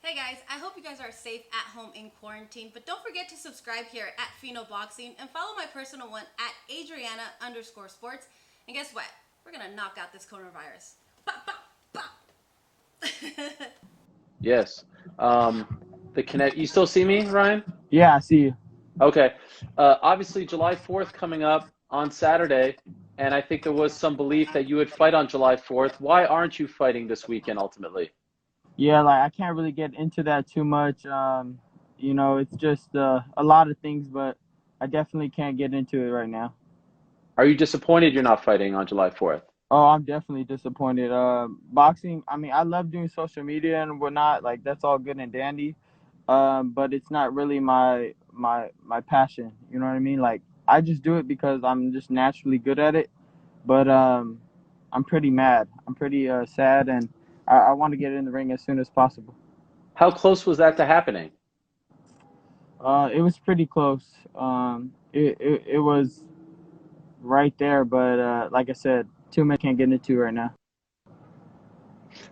Hey guys, I hope you guys are safe at home in quarantine, but don't forget to subscribe here at Fino Boxing and follow my personal one at Adriana_sports. And guess what? We're gonna knock out this coronavirus. Bop, bop, bop. Yes. The connect. You still see me, Ryan? Yeah, I see you. Okay. Obviously, July 4th coming up on Saturday, and I think there was some belief that you would fight on July 4th. Why aren't you fighting this weekend ultimately? Yeah, like I can't really get into that too much. It's just a lot of things, but I definitely can't get into it right now. Are you disappointed you're not fighting on July 4th? Oh, I'm definitely disappointed. Boxing, I mean, I love doing social media and whatnot. Like that's all good and dandy. But it's not really my passion. You know what I mean? Like I just do it because I'm just naturally good at it. But I'm pretty mad. I'm pretty sad, and I want to get in the ring as soon as possible. How close was that to happening? It was pretty close. It was right there, but like I said, too many can't get into right now.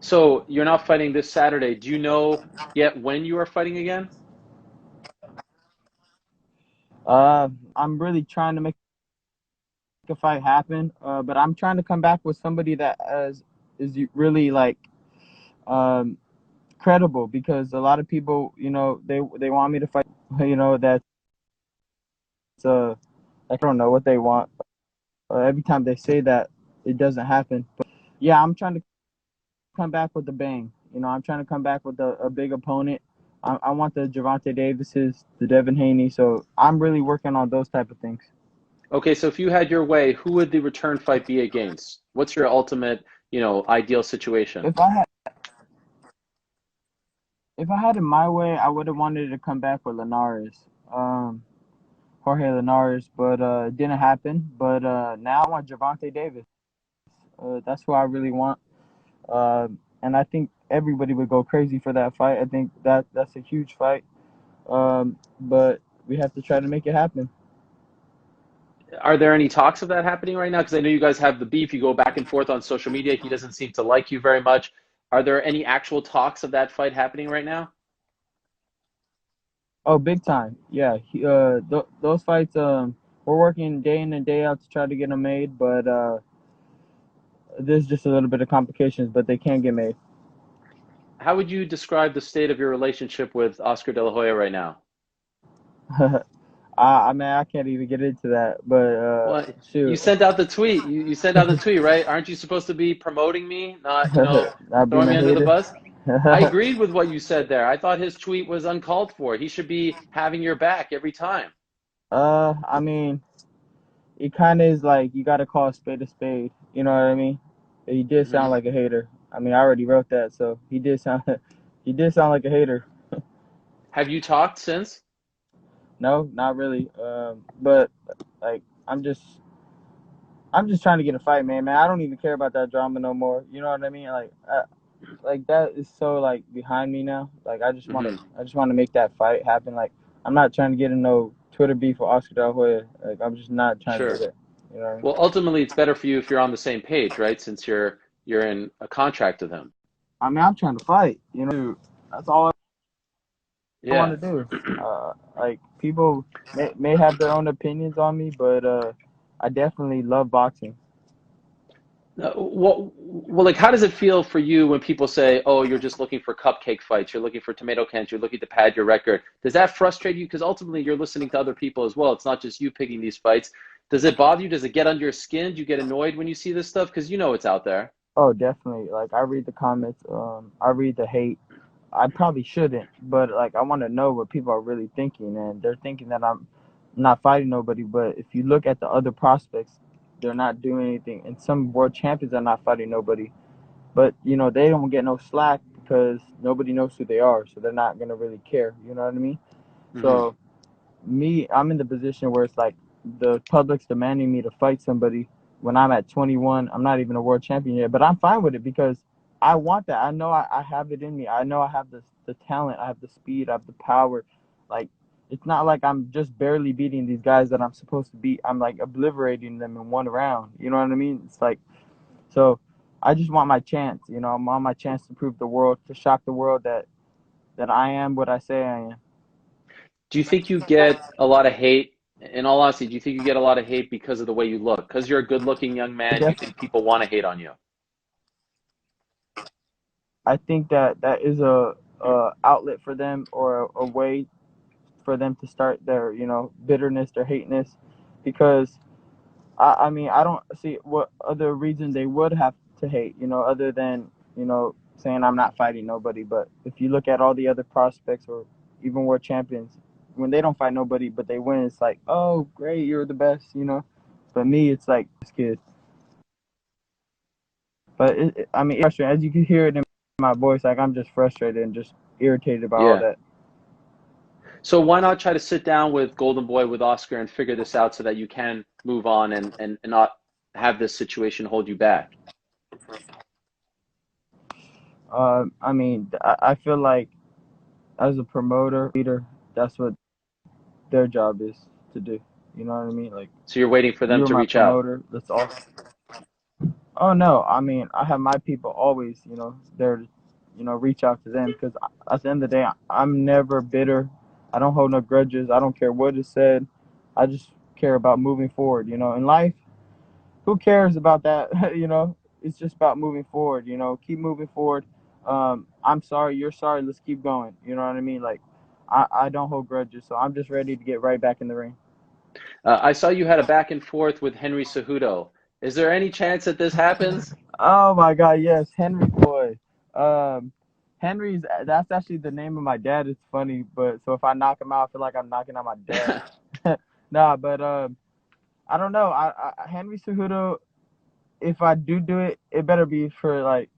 So you're not fighting this Saturday. Do you know yet when you are fighting again? I'm really trying to make a fight happen, but I'm trying to come back with somebody that is really like um, credible because a lot of people, they want me to fight. That's I don't know what they want. Every time they say that, it doesn't happen. But yeah, I'm trying to come back with a bang. I'm trying to come back with a big opponent. I want the Gervonta Davises, the Devin Haney. So I'm really working on those type of things. Okay, so if you had your way, who would the return fight be against? What's your ultimate, ideal situation? If I had if I had it my way, I would have wanted to come back with Linares, Jorge Linares, but it didn't happen. But now I want Gervonta Davis. That's who I really want. And I think everybody would go crazy for that fight. I think that's a huge fight. But we have to try to make it happen. Are there any talks of that happening right now? Because I know you guys have the beef. You go back and forth on social media. He doesn't seem to like you very much. Are there any actual talks of that fight happening right now? Oh, big time. Yeah. Those fights, we're working day in and day out to try to get them made, but there's just a little bit of complications, but they can get made. How would you describe the state of your relationship with Oscar De La Hoya right now? I mean, I can't even get into that, but Well, you shoot. sent out the tweet. You sent out the tweet, right? Aren't you supposed to be promoting me, not, Not being throwing a me under the hater. bus? I agreed with what you said there. I thought his tweet was uncalled for. He should be having your back every time. I mean, it kind of is like you got to call a spade a spade. You know what I mean? He did Hmm. sound like a hater. I mean, I already wrote that, so he did sound like a hater. Have you talked since? No, not really. But like, I'm just trying to get a fight, man. I don't even care about that drama no more. You know what I mean? Like that is so like behind me now. Like Hmm. I just want to make that fight happen. Like I'm not trying to get in no Twitter beef with Oscar De La Hoya. Like I'm just not trying to do Sure. that. You know what I mean? Well, ultimately, it's better for you if you're on the same page, right? Since you're in a contract with him. I mean, I'm trying to fight. That's all I want Yeah. to do. Like people may have their own opinions on me, but I definitely love boxing. Like, how does it feel for you when people say, "Oh, you're just looking for cupcake fights. You're looking for tomato cans. You're looking to pad your record." Does that frustrate you? Because ultimately, you're listening to other people as well. It's not just you picking these fights. Does it bother you? Does it get under your skin? Do you get annoyed when you see this stuff? Because you know it's out there. Oh, definitely. Like I read the comments. I read the hate. I probably shouldn't, but like I want to know what people are really thinking, and they're thinking that I'm not fighting nobody. But if you look at the other prospects, they're not doing anything, and some world champions are not fighting nobody. But they don't get no slack because nobody knows who they are, so they're not gonna really care. You know what I mean? Hmm. So me, I'm in the position where it's like the public's demanding me to fight somebody when I'm at 21. I'm not even a world champion yet, but I'm fine with it because I want that. I know I have it in me. I know I have the talent. I have the speed. I have the power. Like it's not like I'm just barely beating these guys that I'm supposed to beat. I'm like obliterating them in one round. You know what I mean? It's like so. I just want my chance. I want my chance to prove the world, to shock the world that that I am what I say I am. Do you think you get a lot of hate? In all honesty, do you think you get a lot of hate because of the way you look? Because you're a good-looking young I man, do you guess think people want to hate on you? I think that that is a outlet for them, or a way for them to start their, bitterness, their hateness, because I mean, I don't see what other reason they would have to hate, other than, saying I'm not fighting nobody. But if you look at all the other prospects, or even world champions, when they don't fight nobody but they win, it's like, oh, great, you're the best. But me, it's like, this kid. But I mean, it's frustrating. As you can hear it in my voice, like I'm just frustrated and just irritated by all Yeah. that. So why not try to sit down with Golden Boy, with Oscar, and figure this out so that you can move on and not have this situation hold you back? I mean, I feel like as a promoter, leader, that's what their job is to do. You know what I mean? Like, So you're waiting for them you're to my reach out. promoter. That's all. Oh no, I mean, I have my people always, there to, reach out to them, because at the end of the day, I'm never bitter. I don't hold no grudges. I don't care what is said. I just care about moving forward. In life, who cares about that? It's just about moving forward. Keep moving forward. I'm sorry, you're sorry. Let's keep going. You know what I mean? Like, I don't hold grudges, so I'm just ready to get right back in the ring. I saw you had a back and forth with Henry Cejudo. Is there any chance that this happens? Oh my God, yes, Henry boy. Um, that's actually the name of my dad. It's funny, but so if I knock him out, I feel like I'm knocking out my dad. Nah, but I don't know. Henry Cejudo, if I do it, it better be for like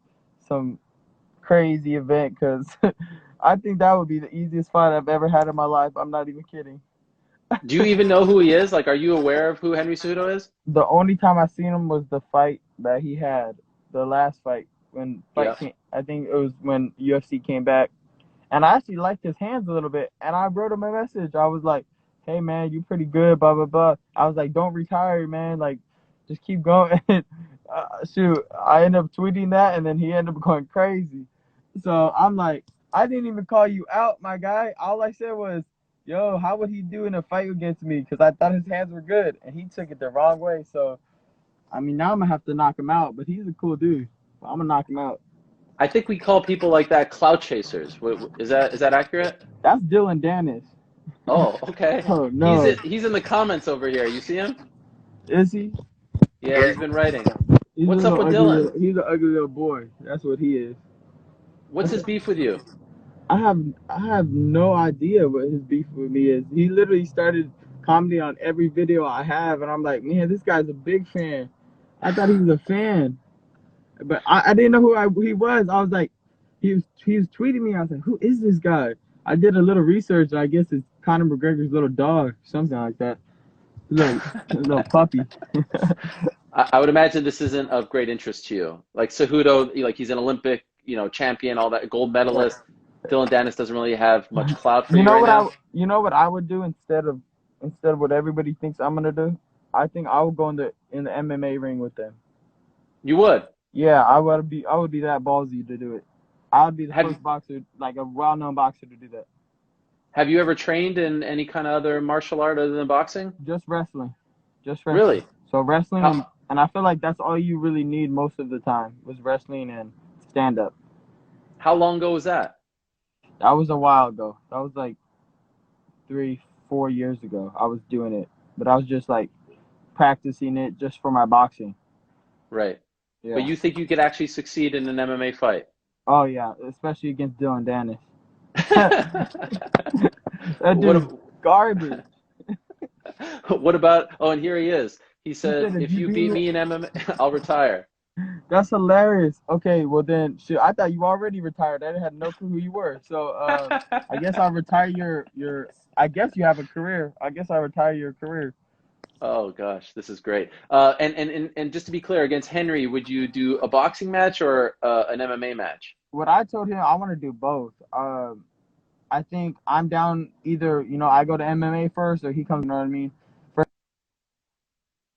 some crazy event, because I think that would be the easiest fight I've ever had in my life. I'm not even kidding. Do you even know who he is? Like, are you aware of who Henry Cejudo is? The only time I seen him was the fight that he had, the last fight, when Yeah. fight came. I think it was when UFC came back, and I actually liked his hands a little bit. And I wrote him a message. I was like, "Hey man, you pretty good." Blah blah blah. I was like, "Don't retire, man. Like, just keep going." Shoot, I ended up tweeting that, and then he ended up going crazy. So I'm like, I didn't even call you out, my guy. All I said was, "Yo, how would he do in a fight against me?" Because I thought his hands were good, and he took it the wrong way. So I mean, now I'm gonna have to knock him out. But he's a cool dude. I'm gonna knock him out. I think we call people like that clout chasers. Is that accurate? That's Dylan Dennis. Oh, okay. Oh He's no, it. He's in the comments over here. You see him? is he? Yeah, he's been writing. He's a What's up little with ugly. Dylan? He's an ugly little boy. That's what he is. What's his beef with you? I have I have no idea what his beef with me is. He literally started commenting on every video I have, and I'm like, man, this guy's a big fan. I thought he was a fan, but I didn't know he was. I was like, he was tweeting me. I was like, who is this guy? I did a little research. I guess it's Conor McGregor's little dog, something like that. Little puppy. I would imagine this isn't of great interest to you. Like Cejudo, like he's an Olympic, champion, all that, gold medalist. Dylan Dennis doesn't really have much clout for You you know right what now. I would do instead of what everybody thinks I'm gonna do? I think I would go in the MMA ring with them. You would. Yeah, I would be that ballsy to do it. I would be the Have first boxer, like a well-known boxer, to do that. Have you ever trained in any kind of other martial art other than boxing? Just wrestling, just wrestling. Really? So wrestling, How and I feel like that's all you really need most of the time, was wrestling and stand up. how long ago was that? That was a while ago. That was like 3, 4 years ago. I was doing it, but I was just like practicing it just for my boxing. Right. But Yeah. you think you could actually succeed in an MMA fight? Oh yeah, especially against Dylan Dennis. That What dude's ab- garbage. what about, oh, and here he is. He He said, said, if if you you beat beat me, me in MMA, I'll retire. that's hilarious. Okay, well then, shit, I thought you already retired. I had no clue who you were. So, I guess I'll retire your. I guess you have a career. I guess I'll retire your career. Oh gosh, this is great. And just to be clear, against Henry, would you do a boxing match or an MMA match? What I told him, I want to do both. I think I'm down either. I go to MMA first, or he comes. You know what I mean? For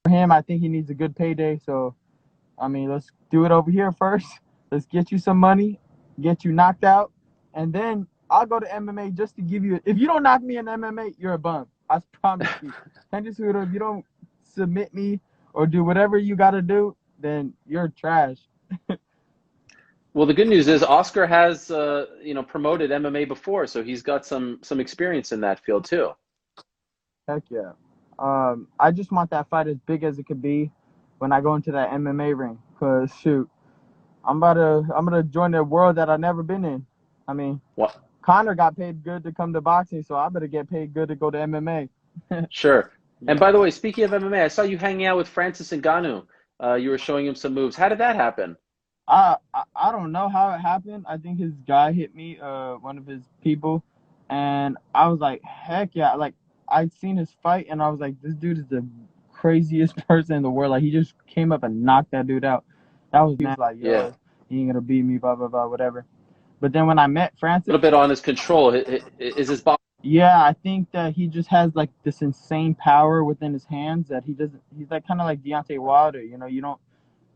him, I think he needs a good payday. So, I mean, let's do it over here first. Let's get you some money, get you knocked out, and then I'll go to MMA just to give you. If you don't knock me in MMA, you're a bum. I promise you. Henry Cejudo, if you don't submit me or do whatever you got to do, then you're trash. Well, the good news is Oscar has promoted MMA before, so he's got some experience in that field too. Heck yeah. I just want that fight as big as it could be when I go into that MMA ring. Cause shoot, I'm gonna join a world that I've never been in. I mean, What? Connor got paid good to come to boxing, so I better get paid good to go to MMA. Sure. Yeah. And by the way, speaking of MMA, I saw you hanging out with Francis Ngannou. You were showing him some moves. How did that happen? I don't know how it happened. I think his guy hit me, one of his people, and I was like, heck yeah! Like I'd seen his fight, and I was like, this dude is the craziest person in the world. Like he just came up and knocked that dude out. That was like, yo, Yeah. he ain't gonna beat me, blah blah blah, whatever. But then when I met A Francis, little bit on his control. Is his box? yeah, I think that he just has like this insane power within his hands that he doesn't. He's like kind of like Deontay Wilder. You know, you don't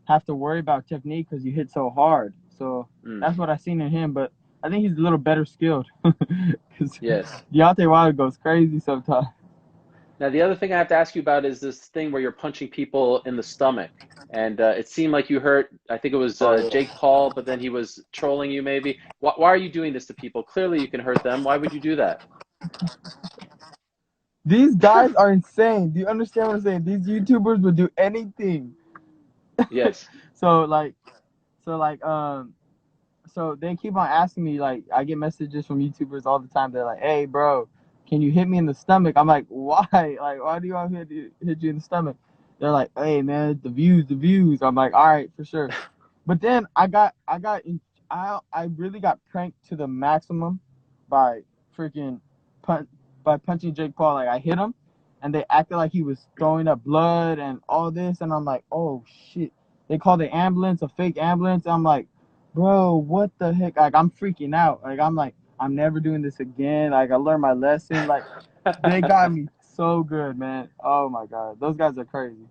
have to worry about technique because you hit so hard. So that's what I seen in him. But I think he's a little better skilled. Yes. Deontay Wilder goes crazy sometimes. Now, the other thing I have to ask you about is this thing where you're punching people in the stomach. And it seemed like you hurt, I think it was Jake Paul, but then he was trolling you maybe. Why are you doing this to people? Clearly you can hurt them. Why would you do that? These guys are insane. Do you understand what I'm saying? These YouTubers would do anything. Yes. So they keep on asking me, like, I get messages from YouTubers all the time. They're like, hey, bro, can you hit me in the stomach? I'm like, why? Like, why do you want me to hit you in the stomach? They're like, hey, man, the views. I'm like, all right, for sure. But then I really got pranked to the maximum by freaking punching Jake Paul. Like, I hit him, and they acted like he was throwing up blood and all this. And I'm like, oh, shit. They called the ambulance, a fake ambulance. I'm like, bro, what the heck? Like, I'm freaking out. Like, I'm never doing this again. Like, I learned my lesson. Like, they got me so good, man. Oh, my God. Those guys are crazy.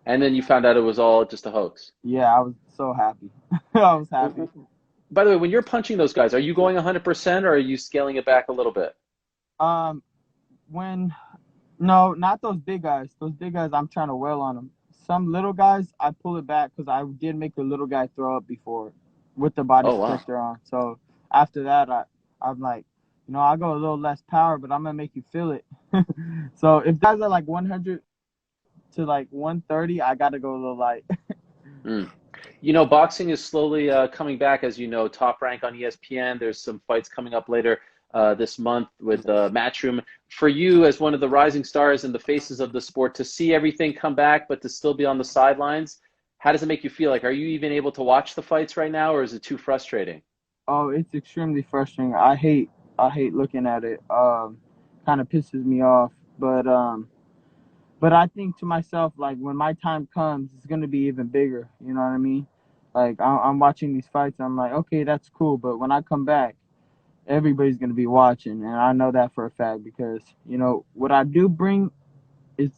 And then you found out it was all just a hoax. Yeah, I was so happy. I was happy. By the way, when you're punching those guys, are you going 100% or are you scaling it back a little bit? No, not those big guys. Those big guys, I'm trying to wail on them. Some little guys, I pull it back because I did make the little guy throw up before with the body protector on. So after that, I'm like, I'll go a little less power, but I'm going to make you feel it. So if guys are like 100 to like 130, I got to go a little light. Boxing is slowly coming back, as you know, Top Rank on ESPN. There's some fights coming up later this month with Matchroom. For you, as one of the rising stars and the faces of the sport, to see everything come back, but to still be on the sidelines, how does it make you feel? Like, are you even able to watch the fights right now, or is it too frustrating? Oh, it's extremely frustrating. I hate looking at it. Kind of pisses me off. But I think to myself, like, when my time comes, it's gonna be even bigger. You know what I mean? Like, I'm watching these fights, and I'm like, okay, that's cool. But when I come back, everybody's gonna be watching, and I know that for a fact because what I do bring is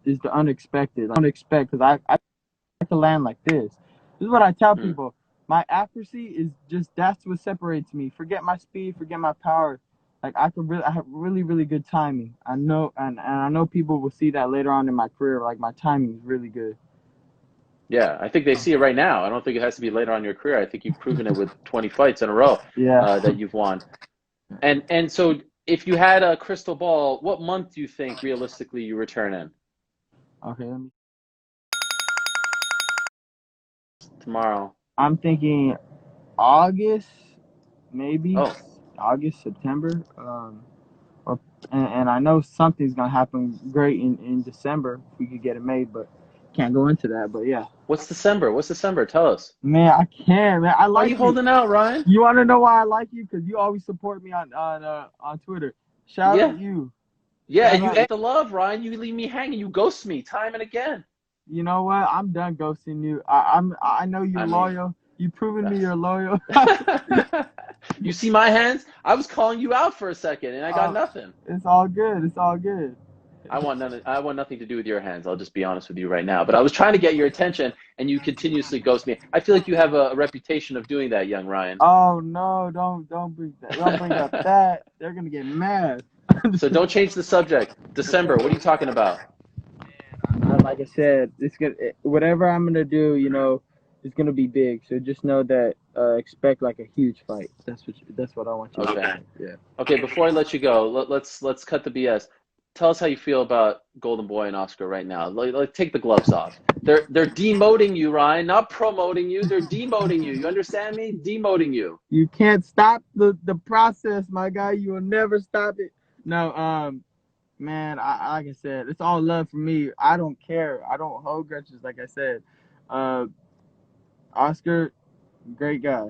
the unexpected. Like, I don't expect because I can land like this. This is what I tell people. My accuracy is just that's what separates me. Forget my speed, forget my power. Like I have really, really good timing. I know, and I know people will see that later on in my career. Like my timing is really good. Yeah, I think they see it right now. I don't think it has to be later on in your career. I think you've proven it with 20 fights in a row that you've won. And so if you had a crystal ball, what month do you think realistically you return in? Okay, let me. Tomorrow. I'm thinking August, maybe Oh. August, September. And I know something's gonna happen great in December if we could get it made, but can't go into that. But yeah. What's December? Tell us. Man, I can't, man. I like Why are you holding out, Ryan? You want to know why I like you? Because you always support me on Twitter. Shout out you. Yeah, and you get the love, Ryan. You leave me hanging. You ghost me time and again. You know what? I'm done ghosting you. I know you're loyal. You've proven me you're loyal. You see my hands? I was calling you out for a second, and I got nothing. It's all good. It's all good. I want nothing to do with your hands. I'll just be honest with you right now. But I was trying to get your attention, and you continuously ghost me. I feel like you have a reputation of doing that, young Ryan. Oh no, don't bring that. Don't bring up that. They're gonna get mad. So don't change the subject. December, what are you talking about? Like I said, whatever I'm gonna do, it's gonna be big. So just know that expect like a huge fight. That's what I want you to Okay. say. Yeah. Okay, before I let you go, let's cut the BS. Tell us how you feel about Golden Boy and Oscar right now. Like take the gloves off. They're demoting you, Ryan, not promoting you. They're demoting you. You understand me? Demoting you. You can't stop the process, my guy. You will never stop it. No, man, like I said, it's all love for me. I don't care. I don't hold grudges, like I said. Oscar, great guy.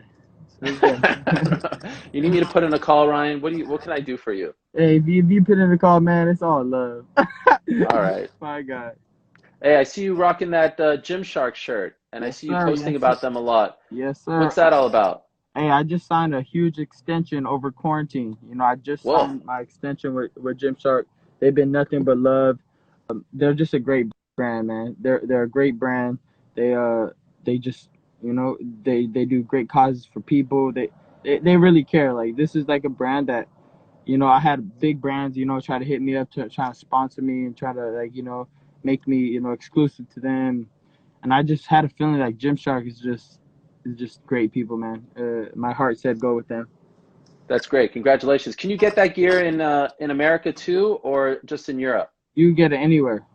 You need me to put in a call, Ryan? What can I do for you? Hey, if you put in a call, man, it's all love. All right. My God. Hey, I see you rocking that Gymshark shirt, and Yes, I see you sir. posting Yes, about sir. them a lot. Yes, sir. What's that all about? Hey, I just signed a huge extension over quarantine. I just Whoa. signed my extension with Gymshark. They've been nothing but love. They're just a great brand, man. They're a great brand. They just they do great causes for people. They really care. Like, this is like a brand that I had big brands try to hit me up to try to sponsor me and try to make me exclusive to them. And I just had a feeling like Gymshark is just great people, man. My heart said go with them. That's great. Congratulations. Can you get that gear in America too, or just in Europe? You can get it anywhere.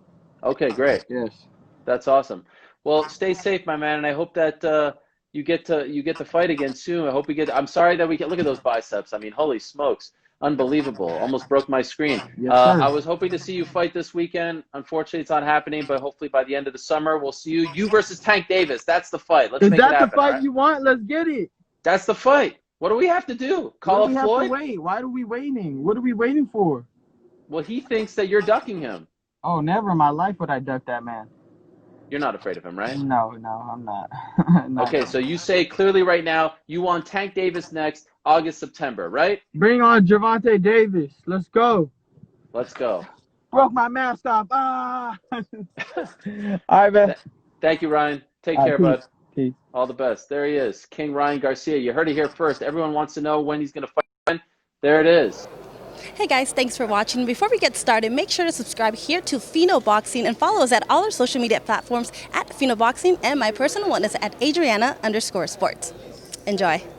Okay, great. Yes. That's awesome. Well, stay safe, my man, and I hope that you get to fight again soon. I hope we get. I'm sorry that we get. Look at those biceps. I mean, holy smokes, unbelievable! Almost broke my screen. Yes, sir. I was hoping to see you fight this weekend. Unfortunately, it's not happening. But hopefully, by the end of the summer, we'll see you. You versus Tank Davis. That's the fight. Let's Is make it that happen. the fight right? you want? Let's get it. That's the fight. What do we have to do? Call What do up we have Floyd? to wait? Why are we waiting? What are we waiting for? Well, he thinks that you're ducking him. Oh, never in my life would I duck that man. You're not afraid of him, right? No, I'm not. Okay, so you say clearly right now you want Tank Davis next August, September, right? Bring on Gervonta Davis. Let's go. Let's go. Broke my mask off. Ah. All right, man. Thank you, Ryan. Take All care, right, bud. peace. All the best. There he is, King Ryan Garcia. You heard it here first. Everyone wants to know when he's going to fight. There it is. Hey guys, thanks for watching. Before we get started, make sure to subscribe here to Fino Boxing and follow us at all our social media platforms at Fino Boxing, and my personal one is at Adriana_sports. Enjoy.